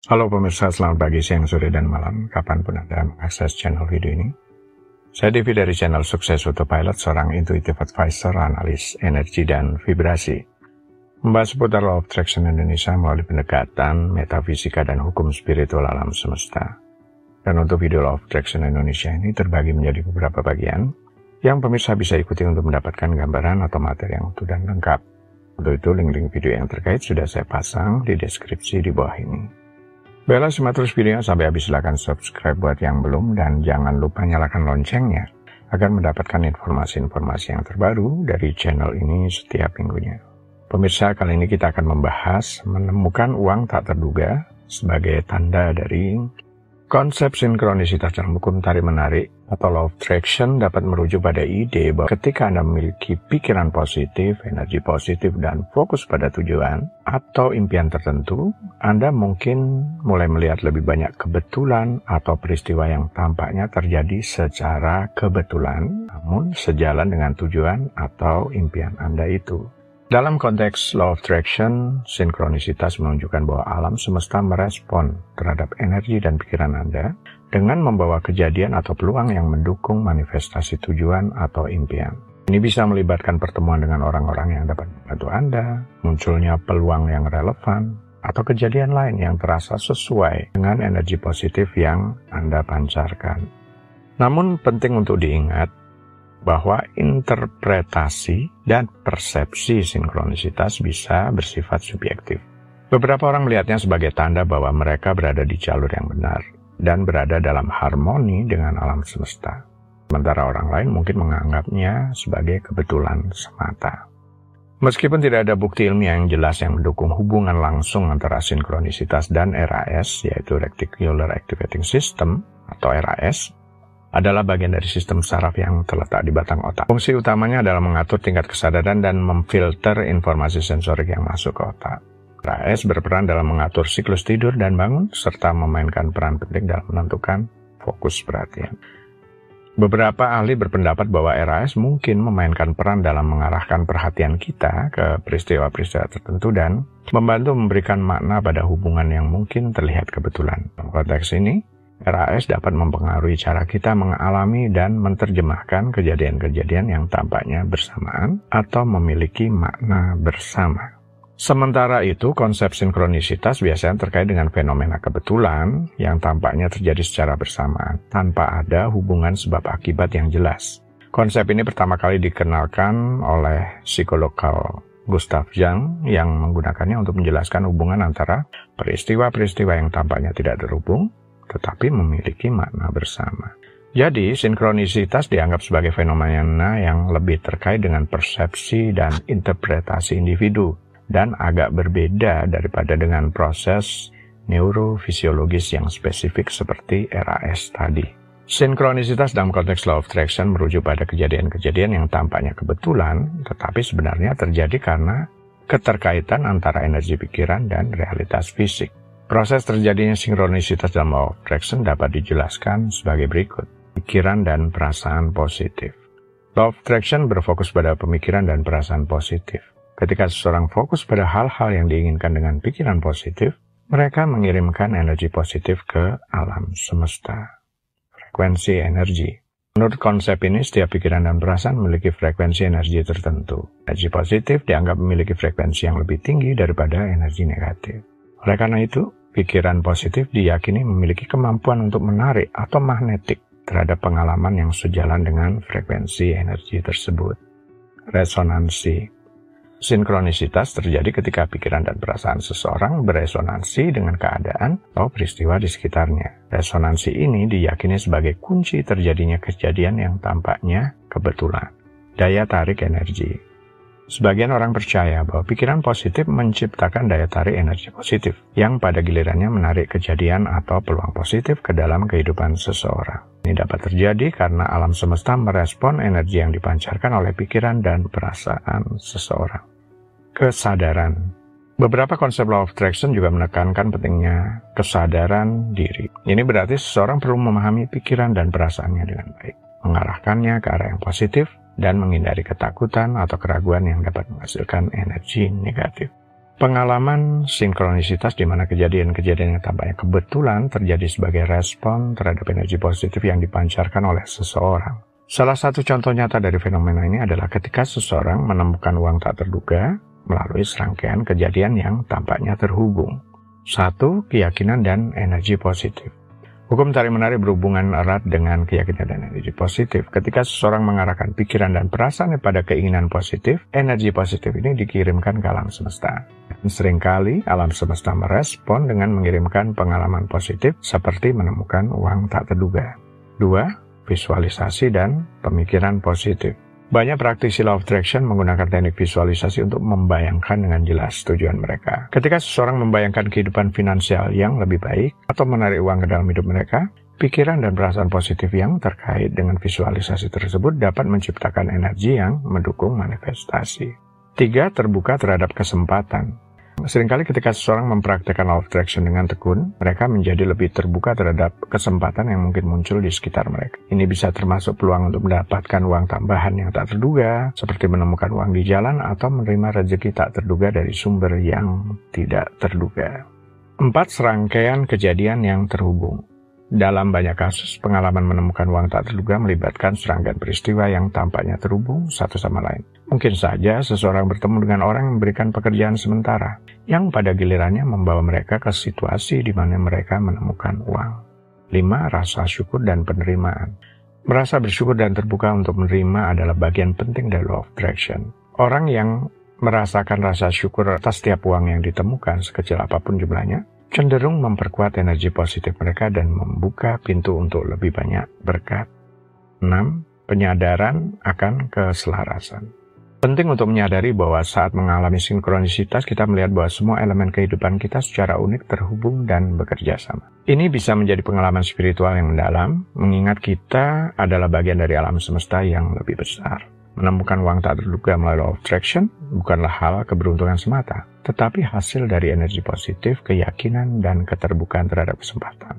Halo pemirsa, selamat pagi, siang, sore, dan malam, kapanpun Anda mengakses channel video ini. Saya Devi dari channel Sukses Autopilot, seorang intuitive advisor, analis energi dan vibrasi. Membahas seputar Law of Attraction Indonesia melalui pendekatan, metafisika, dan hukum spiritual alam semesta. Dan untuk video Law of Attraction Indonesia ini terbagi menjadi beberapa bagian, yang pemirsa bisa ikuti untuk mendapatkan gambaran atau materi yang utuh dan lengkap. Untuk itu, link-link video yang terkait sudah saya pasang di deskripsi di bawah ini. Baiklah, simak terus videonya sampai habis. Silahkan subscribe buat yang belum, dan jangan lupa nyalakan loncengnya agar mendapatkan informasi-informasi yang terbaru dari channel ini setiap minggunya. Pemirsa, kali ini kita akan membahas menemukan uang tak terduga sebagai tanda dari konsep sinkronisitas dalam hukum tarik-menarik atau Law of Attraction. Dapat merujuk pada ide bahwa ketika Anda memiliki pikiran positif, energi positif, dan fokus pada tujuan atau impian tertentu, Anda mungkin mulai melihat lebih banyak kebetulan atau peristiwa yang tampaknya terjadi secara kebetulan, namun sejalan dengan tujuan atau impian Anda itu. Dalam konteks Law of Attraction, sinkronisitas menunjukkan bahwa alam semesta merespon terhadap energi dan pikiran Anda dengan membawa kejadian atau peluang yang mendukung manifestasi tujuan atau impian. Ini bisa melibatkan pertemuan dengan orang-orang yang dapat membantu Anda, munculnya peluang yang relevan, atau kejadian lain yang terasa sesuai dengan energi positif yang Anda pancarkan. Namun penting untuk diingat bahwa interpretasi dan persepsi sinkronisitas bisa bersifat subjektif. Beberapa orang melihatnya sebagai tanda bahwa mereka berada di jalur yang benar dan berada dalam harmoni dengan alam semesta. Sementara orang lain mungkin menganggapnya sebagai kebetulan semata. Meskipun tidak ada bukti ilmiah yang jelas yang mendukung hubungan langsung antara sinkronisitas dan RAS, yaitu Reticular Activating System atau RAS, adalah bagian dari sistem saraf yang terletak di batang otak. Fungsi utamanya adalah mengatur tingkat kesadaran dan memfilter informasi sensorik yang masuk ke otak. RAS berperan dalam mengatur siklus tidur dan bangun, serta memainkan peran penting dalam menentukan fokus perhatian. Beberapa ahli berpendapat bahwa RAS mungkin memainkan peran dalam mengarahkan perhatian kita ke peristiwa-peristiwa tertentu dan membantu memberikan makna pada hubungan yang mungkin terlihat kebetulan. Dalam konteks ini, RAS dapat mempengaruhi cara kita mengalami dan menerjemahkan kejadian-kejadian yang tampaknya bersamaan atau memiliki makna bersama. Sementara itu, konsep sinkronisitas biasanya terkait dengan fenomena kebetulan yang tampaknya terjadi secara bersamaan, tanpa ada hubungan sebab akibat yang jelas. Konsep ini pertama kali dikenalkan oleh psikolog Carl Gustav Jung yang menggunakannya untuk menjelaskan hubungan antara peristiwa-peristiwa yang tampaknya tidak terhubung, tetapi memiliki makna bersama. Jadi, sinkronisitas dianggap sebagai fenomena yang lebih terkait dengan persepsi dan interpretasi individu, dan agak berbeda daripada dengan proses neurofisiologis yang spesifik seperti RAS tadi. Sinkronisitas dalam konteks Law of Attraction merujuk pada kejadian-kejadian yang tampaknya kebetulan, tetapi sebenarnya terjadi karena keterkaitan antara energi pikiran dan realitas fisik. Proses terjadinya sinkronisitas dalam Law of Attraction dapat dijelaskan sebagai berikut. Pikiran dan perasaan positif. Law of Attraction berfokus pada pemikiran dan perasaan positif. Ketika seseorang fokus pada hal-hal yang diinginkan dengan pikiran positif, mereka mengirimkan energi positif ke alam semesta. Frekuensi energi. Menurut konsep ini, setiap pikiran dan perasaan memiliki frekuensi energi tertentu. Energi positif dianggap memiliki frekuensi yang lebih tinggi daripada energi negatif. Oleh karena itu, pikiran positif diyakini memiliki kemampuan untuk menarik atau magnetik terhadap pengalaman yang sejalan dengan frekuensi energi tersebut. Resonansi. Sinkronisitas terjadi ketika pikiran dan perasaan seseorang beresonansi dengan keadaan atau peristiwa di sekitarnya. Resonansi ini diyakini sebagai kunci terjadinya kejadian yang tampaknya kebetulan. Daya tarik energi. Sebagian orang percaya bahwa pikiran positif menciptakan daya tarik energi positif, yang pada gilirannya menarik kejadian atau peluang positif ke dalam kehidupan seseorang. Ini dapat terjadi karena alam semesta merespon energi yang dipancarkan oleh pikiran dan perasaan seseorang. Kesadaran. Beberapa konsep Law of Attraction juga menekankan pentingnya kesadaran diri. Ini berarti seseorang perlu memahami pikiran dan perasaannya dengan baik, mengarahkannya ke arah yang positif, dan menghindari ketakutan atau keraguan yang dapat menghasilkan energi negatif. Pengalaman sinkronisitas di mana kejadian-kejadian yang tampaknya kebetulan terjadi sebagai respon terhadap energi positif yang dipancarkan oleh seseorang. Salah satu contoh nyata dari fenomena ini adalah ketika seseorang menemukan uang tak terduga melalui serangkaian kejadian yang tampaknya terhubung. 1. Keyakinan dan energi positif. Hukum tarik-menarik berhubungan erat dengan keyakinan dan energi positif. Ketika seseorang mengarahkan pikiran dan perasaannya pada keinginan positif, energi positif ini dikirimkan ke alam semesta. Dan seringkali alam semesta merespon dengan mengirimkan pengalaman positif seperti menemukan uang tak terduga. 2. Visualisasi dan pemikiran positif. Banyak praktisi Law of Attraction menggunakan teknik visualisasi untuk membayangkan dengan jelas tujuan mereka. Ketika seseorang membayangkan kehidupan finansial yang lebih baik atau menarik uang ke dalam hidup mereka, pikiran dan perasaan positif yang terkait dengan visualisasi tersebut dapat menciptakan energi yang mendukung manifestasi. 3. Terbuka terhadap kesempatan. Seringkali ketika seseorang mempraktikkan Law of Attraction dengan tekun, mereka menjadi lebih terbuka terhadap kesempatan yang mungkin muncul di sekitar mereka. Ini bisa termasuk peluang untuk mendapatkan uang tambahan yang tak terduga, seperti menemukan uang di jalan atau menerima rezeki tak terduga dari sumber yang tidak terduga. 4. Serangkaian kejadian yang terhubung. Dalam banyak kasus, pengalaman menemukan uang tak terduga melibatkan serangkaian peristiwa yang tampaknya terhubung satu sama lain. Mungkin saja seseorang bertemu dengan orang yang memberikan pekerjaan sementara, yang pada gilirannya membawa mereka ke situasi di mana mereka menemukan uang. 5. Rasa syukur dan penerimaan. Merasa bersyukur dan terbuka untuk menerima adalah bagian penting dari Law of Attraction. Orang yang merasakan rasa syukur atas setiap uang yang ditemukan, sekecil apapun jumlahnya, cenderung memperkuat energi positif mereka dan membuka pintu untuk lebih banyak berkat. 6. Penyadaran akan keselarasan. Penting untuk menyadari bahwa saat mengalami sinkronisitas, kita melihat bahwa semua elemen kehidupan kita secara unik terhubung dan bekerja sama. Ini bisa menjadi pengalaman spiritual yang mendalam, mengingat kita adalah bagian dari alam semesta yang lebih besar. Menemukan uang tak terduga melalui Law of Attraction bukanlah hal keberuntungan semata, tetapi hasil dari energi positif, keyakinan, dan keterbukaan terhadap kesempatan.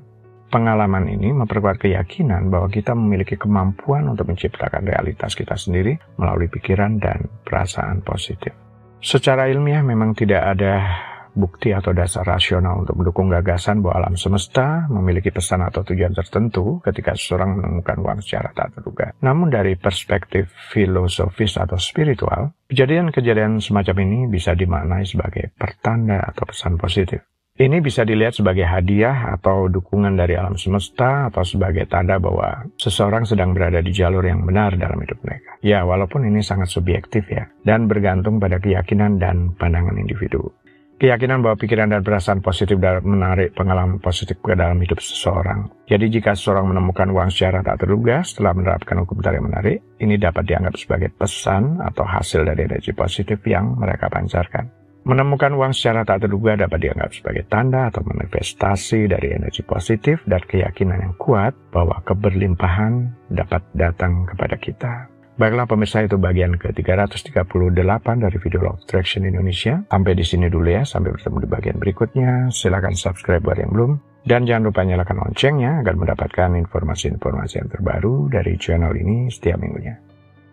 Pengalaman ini memperkuat keyakinan bahwa kita memiliki kemampuan untuk menciptakan realitas kita sendiri melalui pikiran dan perasaan positif. Secara ilmiah memang tidak ada bukti atau dasar rasional untuk mendukung gagasan bahwa alam semesta memiliki pesan atau tujuan tertentu ketika seseorang menemukan uang secara tak terduga. Namun dari perspektif filosofis atau spiritual, kejadian-kejadian semacam ini bisa dimaknai sebagai pertanda atau pesan positif. Ini bisa dilihat sebagai hadiah atau dukungan dari alam semesta atau sebagai tanda bahwa seseorang sedang berada di jalur yang benar dalam hidup mereka. Ya, walaupun ini sangat subjektif ya, dan bergantung pada keyakinan dan pandangan individu. Keyakinan bahwa pikiran dan perasaan positif dapat menarik pengalaman positif ke dalam hidup seseorang. Jadi jika seseorang menemukan uang secara tak terduga setelah menerapkan hukum tarik-menarik, ini dapat dianggap sebagai pesan atau hasil dari energi positif yang mereka pancarkan. Menemukan uang secara tak terduga dapat dianggap sebagai tanda atau manifestasi dari energi positif dan keyakinan yang kuat bahwa keberlimpahan dapat datang kepada kita. Baiklah pemirsa, itu bagian ke-338 dari video Law of Attraction Indonesia. Sampai di sini dulu ya, sampai bertemu di bagian berikutnya. Silakan subscribe buat yang belum. Dan jangan lupa nyalakan loncengnya agar mendapatkan informasi-informasi yang terbaru dari channel ini setiap minggunya.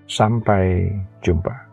Sampai jumpa.